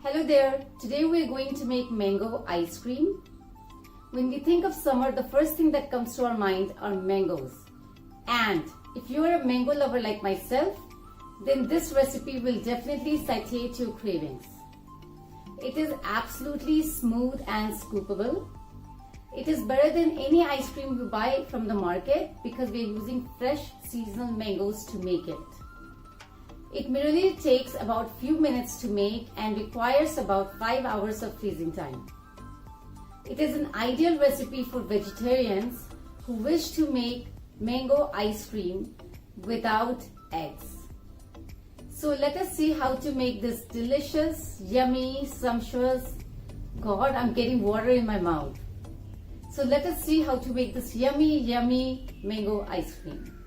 Hello there, today we're going to make mango ice cream. When we think of summer, the first thing that comes to our mind are mangoes. And if you're a mango lover like myself, then this recipe will definitely satiate your cravings. It is absolutely smooth and scoopable. It is better than any ice cream you buy from the market because we're using fresh seasonal mangoes to make it. It merely takes about few minutes to make and requires about 5 hours of freezing time. It is an ideal recipe for vegetarians who wish to make mango ice cream without eggs. So let us see how to make this delicious, yummy, sumptuous, God, I'm getting water in my mouth. So let us see how to make this yummy, yummy mango ice cream.